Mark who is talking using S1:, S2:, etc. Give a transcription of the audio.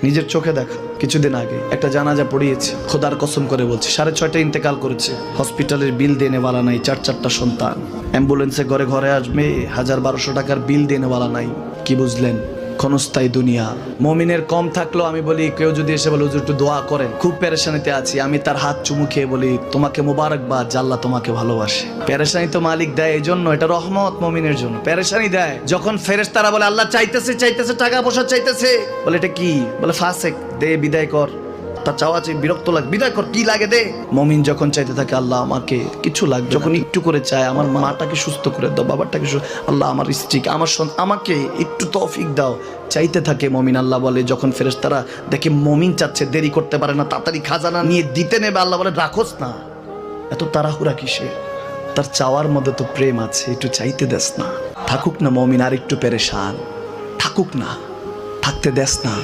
S1: নিজের চোখে দেখা কিছুদিন আগে একটা জানাজা পড়িয়েছে, খোদার কসম করে বলছে 6:30 ইন্তেকাল করেছে। হসপিটালের বিল দেনেওয়ালা নাই, 4 সন্তান, অ্যাম্বুলেন্সে ঘরে ঘরে আসবে, 1000-1200 টাকার বিল দেনেওয়ালা নাই। কি বুঝলেন? ক্ষণস্থায়ী দুনিয়া। মুমিনের কম থাকলেও আমি বলি, কেউ যদি এসে বলে হুজুর একটু দোয়া করেন, খুব পেরেশানিতে আছি, আমি তার হাত চুমু খেয়ে বলি তোমাকে মোবারকবাদ, আল্লাহ তোমাকে ভালোবাসে। পেরেশানি তো মালিক দেয়, এই জন্য এটা রহমত মুমিনের জন্য। পেরেশানি দেয় যখন ফেরেশতারা বলে আল্লাহ চাইতেছে টাকা পয়সা চাইতেছে, বলে এটা কি? বলে ফাসেক, দে বিদায় কর। তার চাওয়া চাই, বিরক্ত লাগে, বিদায় কর, কি লাগে দে। মুমিন যখন চাইতে থাকে আল্লাহ আমাকে কিছু লাগবে, যখন একটু করে চায় আমার মাটাকে সুস্থ করে দাও, বাবাটাকে আল্লাহ আমার স্ত্রীকে, আমার আমাকে একটু তৌফিক দাও, চাইতে থাকে মুমিন। আল্লাহ বলে যখন ফেরেশতারা দেখে মুমিন চাচ্ছে, দেরি করতে পারে না, তাড়াতাড়ি খাজানা নিয়ে দিতে নেবে, আল্লাহ বলে রাখোস না, এত তাড়াহুড়া কিসে? তার চাওয়ার মধ্যে তো প্রেম আছে, একটু চাইতে দেস না। থাকুক না মুমিন আর একটু পেরেশান, থাকুক না, থাকতে দেস না।